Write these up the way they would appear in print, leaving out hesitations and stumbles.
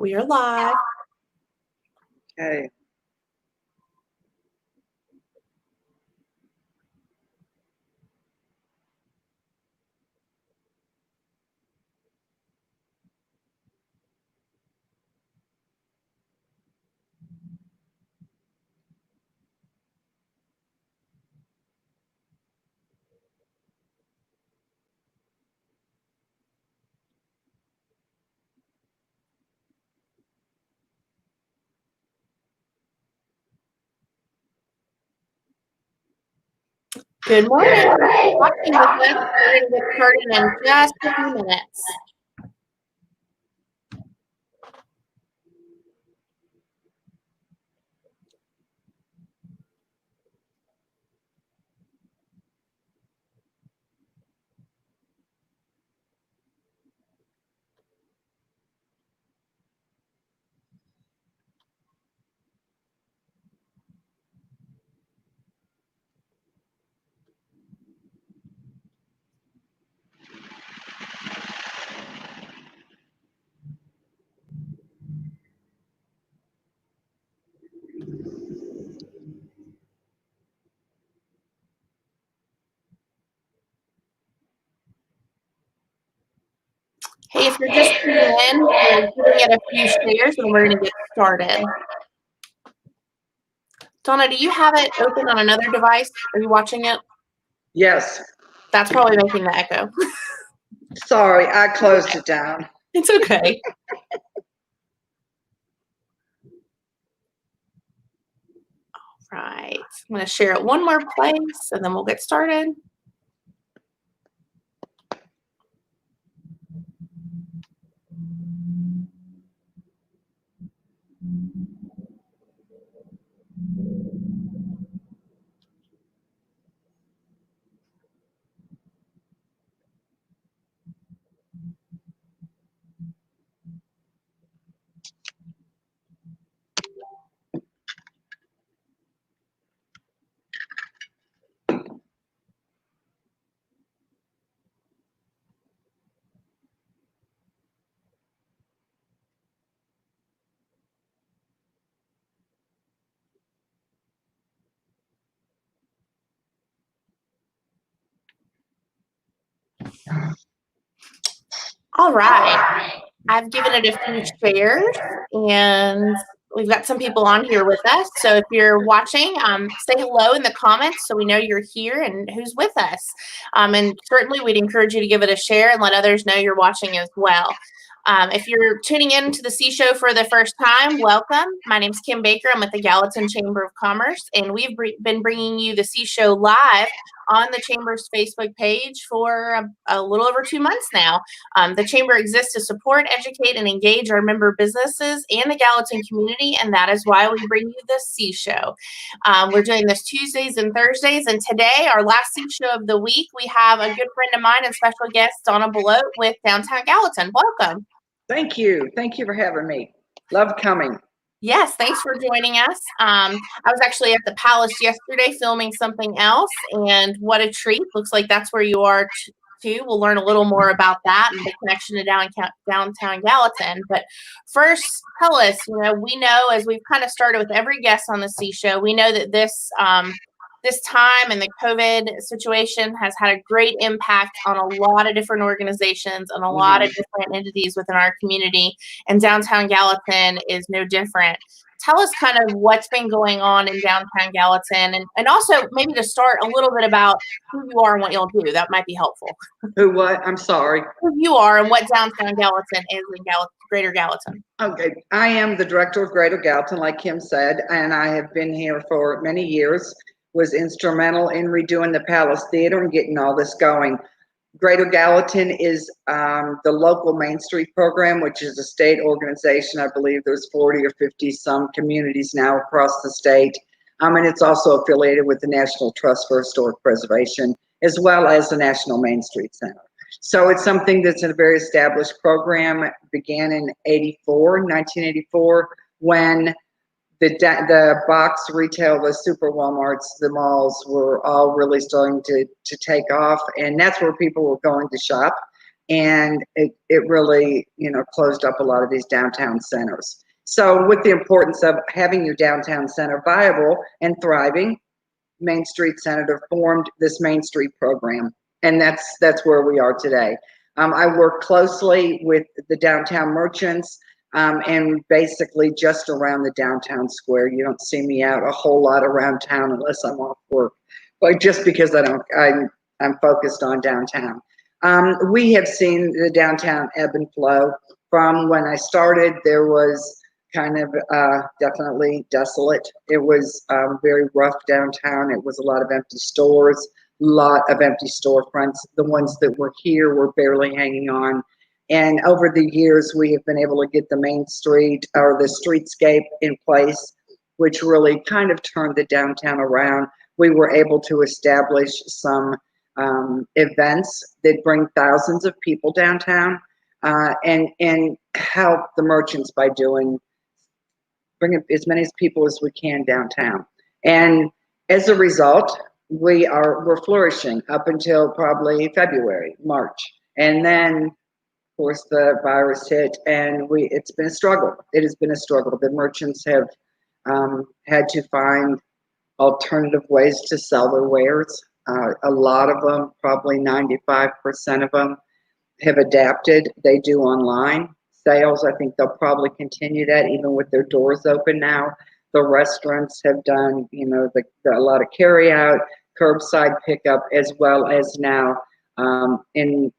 we are live. Okay. Good morning. Watching with us. We're going to get started in just a few minutes. Hey, if you're just tuning in, we're giving it a few shares and we're going to get started. Donna, do you have it open on another device? Are you watching it? Yes. That's probably making the echo. Sorry, I closed it down. It's okay. All right. I'm going to share it one more place and then we'll get started. All right. I've given it a few shares and we've got some people on here with us. So if you're watching, say hello in the comments so we know you're here and who's with us. And certainly we'd encourage you to give it a share and let others know you're watching as well. If you're tuning in to the C Show for the first time, welcome. My name's Kim Baker. I'm with the Gallatin Chamber of Commerce, and we've been bringing you the C Show live on the Chamber's Facebook page for a little over 2 months now. The Chamber exists to support, educate, and engage our member businesses and the Gallatin community, and that is why we bring you the C Show. We're doing this Tuesdays and Thursdays, and today, our last C Show of the week, we have a good friend of mine and special guest, Donna Belote with Downtown Gallatin. Welcome. Thank you. Thank you for having me. Love coming. Yes, thanks for joining us. I was actually at the Palace yesterday filming something else, and what a treat. Looks like that's where you are too. We'll learn a little more about that and the connection to downtown Gallatin. But first, tell us, we know, as we've kind of started with every guest on the C Show, we know that this time and the COVID situation has had a great impact on a lot of different organizations and a lot of different entities within our community, and downtown Gallatin is no different. Tell us kind of what's been going on in downtown Gallatin, and also maybe to start a little bit about who you are and what you'll do. That might be helpful. Who, what? I'm sorry. Who you are and what downtown Gallatin is in Greater Gallatin. Okay. I am the director of Greater Gallatin, like Kim said, and I have been here for many years. Was instrumental in redoing the Palace Theater and getting all this going. Greater Gallatin is the local Main Street program, which is a state organization. I believe there's 40 or 50 some communities now across the state. And it's also affiliated with the National Trust for Historic Preservation, as well as the National Main Street Center. So it's something that's a very established program. It began in 1984, when the box retail, the super Walmarts, the malls were all really starting to take off, and that's where people were going to shop. and it really, closed up a lot of these downtown centers. So with the importance of having your downtown center viable and thriving, Main Street Senator formed this Main Street program, and that's where we are today. I work closely with the downtown merchants, and basically just around the downtown square. You don't see me out a whole lot around town unless I'm off work, but just because I'm focused on downtown. We have seen the downtown ebb and flow. From when I started, there was kind of definitely desolate. It was very rough downtown. It was a lot of empty stores, a lot of empty storefronts. The ones that were here were barely hanging on. And over the years, we have been able to get the Main Street or the streetscape in place, which really kind of turned the downtown around. We were able to establish some events that bring thousands of people downtown, and help the merchants by bring as many people as we can downtown. And as a result, we're flourishing up until probably February, March. And then, of course, the virus hit, and it's been a struggle. It has been a struggle. The merchants have had to find alternative ways to sell their wares. A lot of them, probably 95% of them, have adapted. They do online sales. I think they'll probably continue that even with their doors open now. The restaurants have done, a lot of carry out, curbside pickup, as well as now in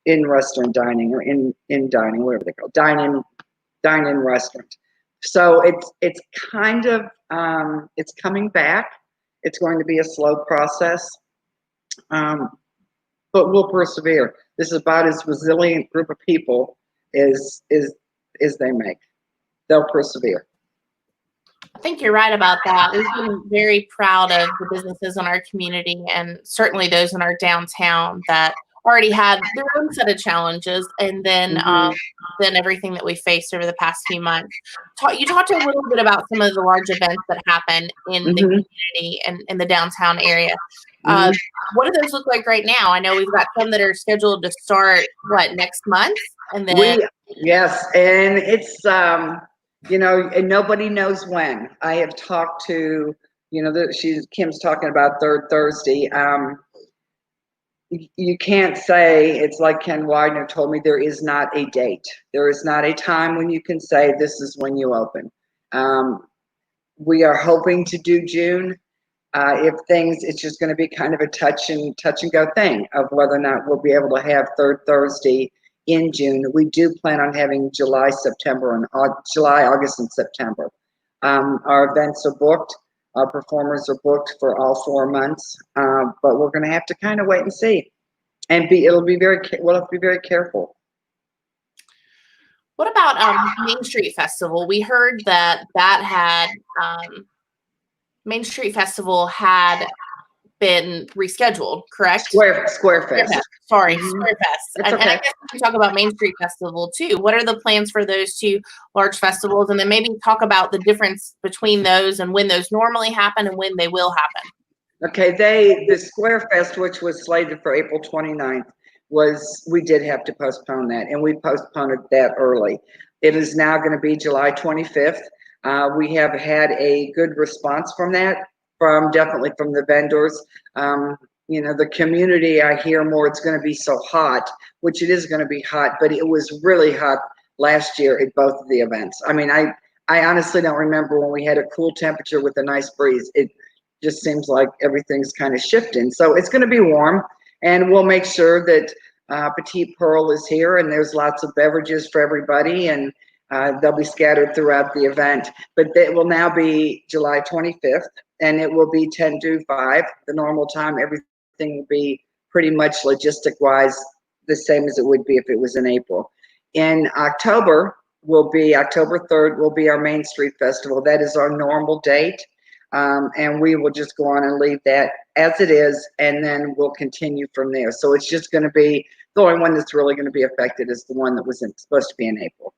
restaurant dining or in dining, whatever they call it, dine-in restaurant. So it's kind of it's coming back. It's going to be a slow process, but we'll persevere. This is about as resilient group of people as they make. They'll persevere. I think you're right about that. We've been very proud of the businesses in our community, and certainly those in our downtown that already had their own set of challenges, and then then everything that we faced over the past few months. You talked a little bit about some of the large events that happen in the community and in the downtown area. What do those look like right now? I know we've got some that are scheduled to start next month, and then yes, and it's and nobody knows when. I have talked to Kim's talking about third Thursday. You can't say, it's like Ken Widener told me, there is not a date. There is not a time when you can say this is when you open. We are hoping to do June. It's just going to be kind of a touch and go thing of whether or not we'll be able to have third Thursday in June. We do plan on having July, August, and September. Our events are booked. Our performers are booked for all 4 months, but we're going to have to kind of wait and see, and we'll have to be very careful. What about Main Street Festival? We heard that had Main Street Festival had been rescheduled, correct? Square Fest. Sorry, Square Fest. Okay. And I guess we can talk about Main Street Festival too. What are the plans for those two large festivals? And then maybe talk about the difference between those and when those normally happen and when they will happen. Okay, the Square Fest, which was slated for April 29th, we did have to postpone that, and we postponed that early. It is now going to be July 25th. We have had a good response from that, definitely from the vendors. The community, I hear more, it's going to be so hot, which it is going to be hot, but it was really hot last year at both of the events. I mean, I honestly don't remember when we had a cool temperature with a nice breeze. It just seems like everything's kind of shifting. So it's going to be warm, and we'll make sure that Petite Pearl is here, and there's lots of beverages for everybody, and they'll be scattered throughout the event. But it will now be July 25th, and it will be 10 to 5, the normal time. Everything will be pretty much logistic-wise the same as it would be if it was in April. In October 3rd, will be our Main Street Festival. That is our normal date, and we will just go on and leave that as it is, and then we'll continue from there. So it's just going to be, the only one that's really going to be affected is the one that was supposed to be in April.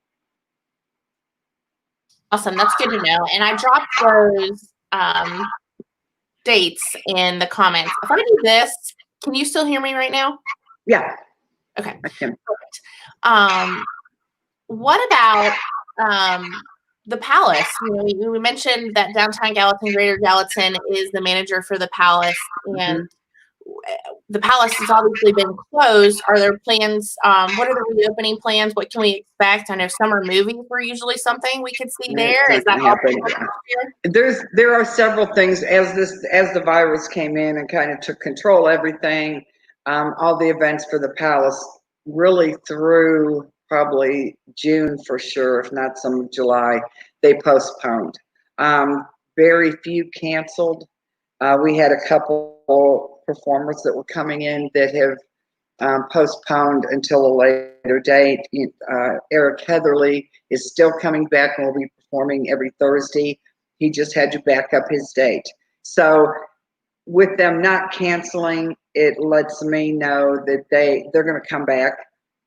Awesome. That's good to know. And I dropped those dates in the comments. If I do this, can you still hear me right now? Yeah. Okay. I can. Perfect. What about the Palace? You know, we mentioned that Downtown Gallatin, Greater Gallatin is the manager for the Palace, and the Palace has obviously been closed. Are there plans? What are the reopening plans? What can we expect? I know summer movies were usually something we could see there. Is that all? There are several things as the virus came in and kind of took control of everything. All the events for the Palace really through probably June for sure, if not some of July, they postponed. Very few canceled. We had a couple performers that were coming in that have postponed until a later date. Eric Heatherly is still coming back and will be performing every Thursday. He just had to back up his date. So with them not canceling, it lets me know that they're going to come back.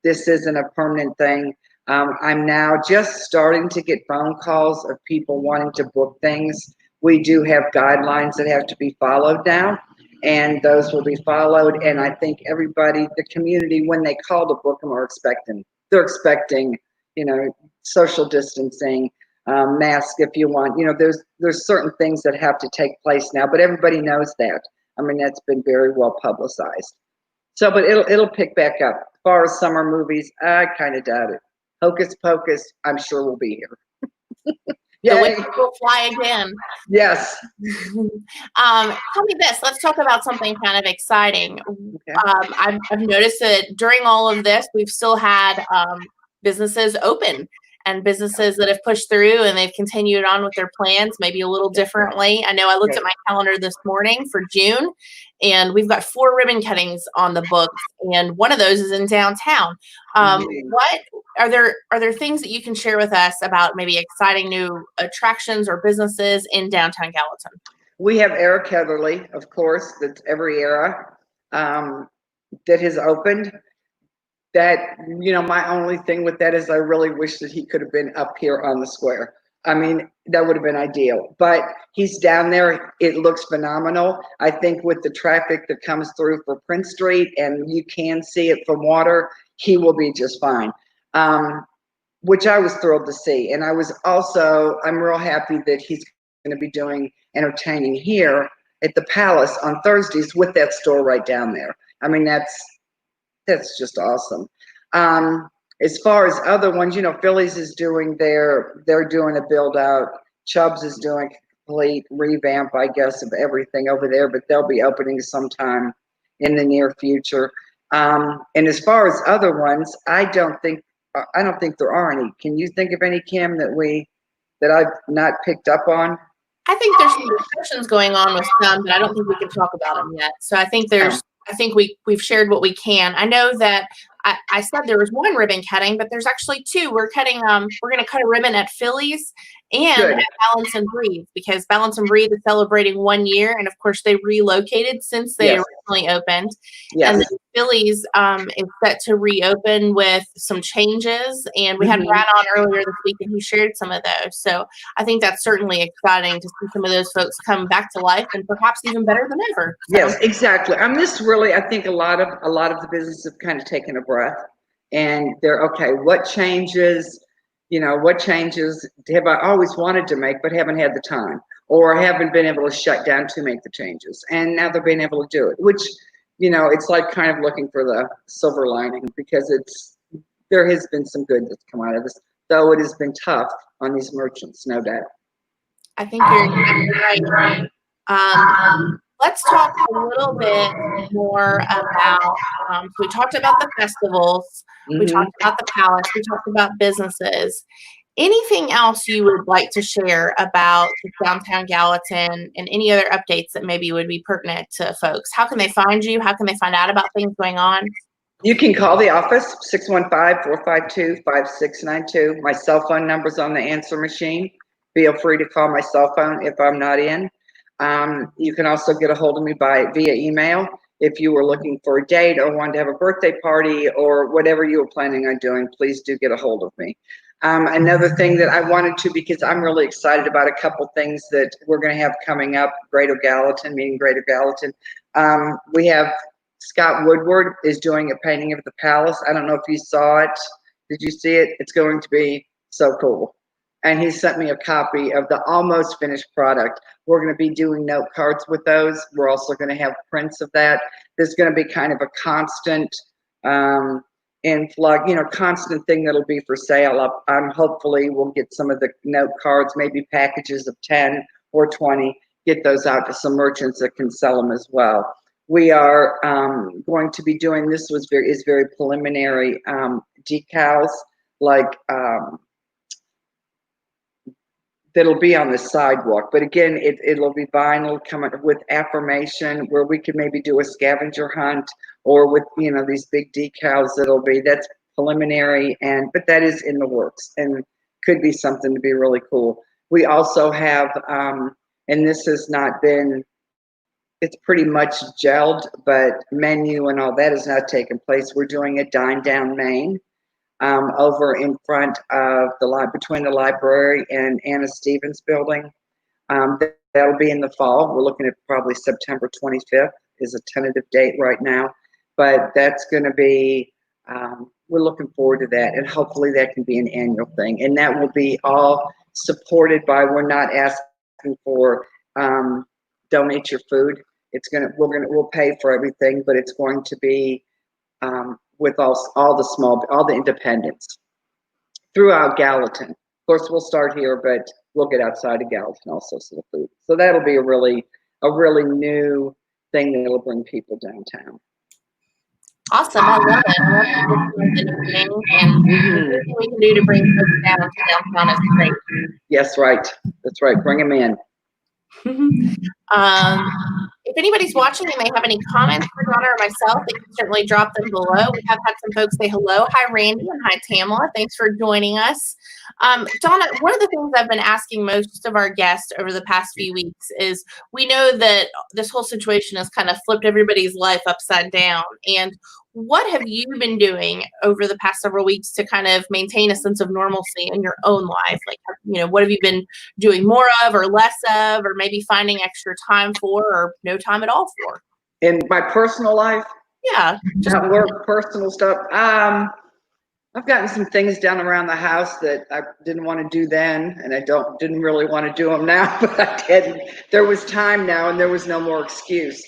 This isn't a permanent thing. I'm now just starting to get phone calls of people wanting to book things. We do have guidelines that have to be followed now, and those will be followed. And I think everybody, the community, when they call to book them, they're expecting, social distancing, mask if you want. There's certain things that have to take place now, but everybody knows that. I mean, that's been very well publicized. So, but it'll pick back up. As far as summer movies, I kind of doubt it. Hocus Pocus, I'm sure will be here. The wings will fly again. Yes. Tell me this. Let's talk about something kind of exciting. Okay. I've noticed that during all of this, we've still had businesses open and businesses that have pushed through and they've continued on with their plans, maybe a little differently. I know I looked at my calendar this morning for June, and we've got 4 ribbon cuttings on the books, and one of those is in downtown. What are there things that you can share with us about maybe exciting new attractions or businesses in downtown Gallatin? We have Eric Heatherly, of course, that's every era that has opened. That, my only thing with that is I really wish that he could have been up here on the square. I mean, that would have been ideal, but he's down there. It looks phenomenal. I think with the traffic that comes through for Prince Street and you can see it from water, he will be just fine, which I was thrilled to see. And I'm real happy that he's going to be doing entertaining here at the Palace on Thursdays with that store right down there. I mean, that's just awesome. As far as other ones, Phillies is doing they're doing a build out. Chubb's is doing a complete revamp, I guess, of everything over there, but they'll be opening sometime in the near future. And as far as other ones, I don't think there are any. Can you think of any, Kim, that I've not picked up on? I think there's some discussions going on with some, but I don't think we can talk about them yet. So I think we've shared what we can. I know that I said there was 1 ribbon cutting, but there's actually 2. We're going to cut a ribbon at Phillies and at Balance and Breathe, because Balance and Breathe is celebrating 1 year. And of course they relocated since they originally opened. Yes. And the Phillies is set to reopen with some changes. And we had Brad on earlier this week and he shared some of those. So I think that's certainly exciting to see some of those folks come back to life and perhaps even better than ever. So. Yes, exactly. I think a lot of the businesses have kind of taken a breath and they're okay. What changes have I always wanted to make, but haven't had the time or haven't been able to shut down to make the changes. And now they're being able to do it, which, it's like kind of looking for the silver lining, because there has been some good that's come out of this, though it has been tough on these merchants, no doubt. I think you're exactly right. Let's talk a little bit more about, so we talked about the festivals, we talked about the Palace, we talked about businesses. Anything else you would like to share about downtown Gallatin and any other updates that maybe would be pertinent to folks? How can they find you? How can they find out about things going on? You can call the office, 615-452-5692. My cell phone number's on the answer machine. Feel free to call my cell phone if I'm not in. You can also get a hold of me via email if you were looking for a date or wanted to have a birthday party or whatever you were planning on doing. Please do get a hold of me. Another thing that I wanted to, because I'm really excited about a couple things that we're going to have coming up, Greater Gallatin. We have Scott Woodward is doing a painting of the palace. I don't know if you saw it. Did you see it? It's going to be so cool. And he sent me a copy of the almost finished product. We're going to be doing note cards with those. We're also going to have prints of that. There's going to be kind of a constant influx, constant thing that'll be for sale. Hopefully we'll get some of the note cards, maybe packages of 10 or 20, get those out to some merchants that can sell them as well. We are going to be doing, this is very preliminary, decals, like that'll be on the sidewalk. But again, it'll be vinyl coming with affirmation, where we could maybe do a scavenger hunt, or with, these big decals that's preliminary, but that is in the works and could be something to be really cool. We also have, and this has not been, it's pretty much gelled, but menu and all that has not taken place. We're doing a Dine Down Main over in front of between the library and Anna Stevens building. That'll be in the fall. We're looking at probably September 25th is a tentative date right now, but that's going to be, we're looking forward to that, and hopefully that can be an annual thing, and that will be all supported by, we're not asking for donate your food. We'll pay for everything, but it's going to be with all the independents throughout Gallatin. Of course, we'll start here, but we'll get outside of Gallatin also, so the food. So that'll be a really new thing that'll bring people downtown. Awesome, I love it. I love the and anything we can do to bring folks down to downtown is great. Yes, right. That's right. Bring them in. If anybody's watching and they have any comments for Donna or myself, they can certainly drop them below. We have had some folks say hello. Hi, Randy, and hi, Tamala. Thanks for joining us. Donna, one of the things I've been asking most of our guests over the past few weeks is, we know that this whole situation has kind of flipped everybody's life upside down. And what have you been doing over the past several weeks to kind of maintain a sense of normalcy in your own life? Like, what have you been doing more of or less of, or maybe finding extra time for, or no time at all for? In my personal life? Yeah. Just work, personal stuff. I've gotten some things done around the house that I didn't want to do then, and I didn't really want to do them now, but I did. There was time now, and there was no more excuse.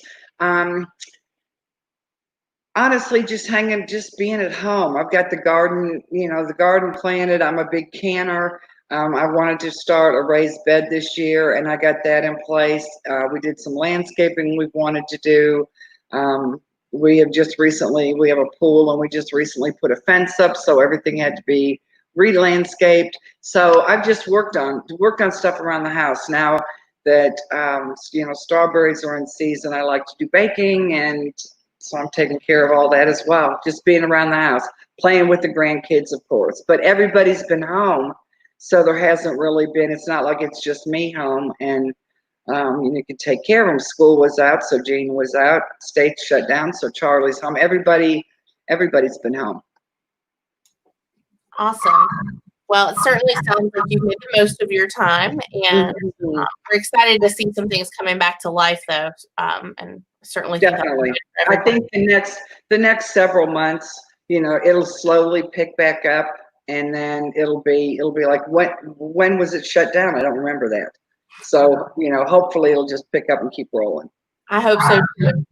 Honestly, just being at home. I've got the garden, the garden planted. I'm a big canner. I wanted to start a raised bed this year, and I got that in place. We did some landscaping we wanted to do. We have a pool, and we just recently put a fence up, so everything had to be re-landscaped. So I've just worked on stuff around the house. Now that strawberries are in season, I like to do baking, and so I'm taking care of all that as well. Just being around the house, playing with the grandkids, of course. But everybody's been home, so there hasn't really been. It's not like it's just me home, and you can take care of them. School was out, so Jean was out. State shut down, so Charlie's home. Everybody's been home. Awesome. Well, it certainly sounds like you've made the most of your time, and we're excited to see some things coming back to life, though. And certainly, definitely. I think the next several months, it'll slowly pick back up, and then it'll be like, when was it shut down? I don't remember that. So, hopefully it'll just pick up and keep rolling. I hope so too.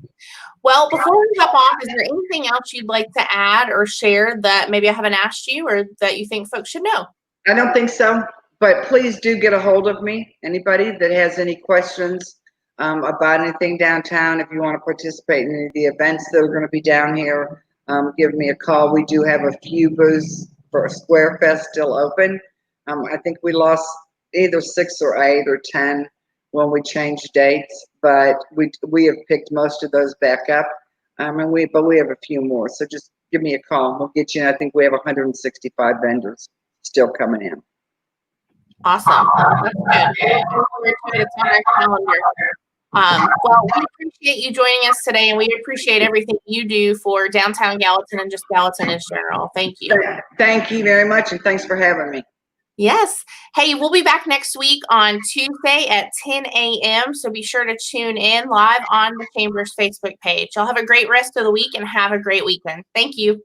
Well, before we hop off, is there anything else you'd like to add or share that maybe I haven't asked you, or that you think folks should know? I don't think so, but please do get a hold of me. Anybody that has any questions about anything downtown, if you want to participate in any of the events that are going to be down here, give me a call. We do have a few booths for Square Fest still open. I think we lost either 6 or 8 or 10 when we changed dates, but we have picked most of those back up, but we have a few more. So just give me a call. We'll get you in. I think we have 165 vendors still coming in. Awesome. That's good. It's on our calendar. Well, we appreciate you joining us today, and we appreciate everything you do for downtown Gallatin and just Gallatin in general. Thank you. Thank you very much, and thanks for having me. Yes. Hey, we'll be back next week on Tuesday at 10 a.m. So be sure to tune in live on the Chamber's Facebook page. Y'all have a great rest of the week and have a great weekend. Thank you.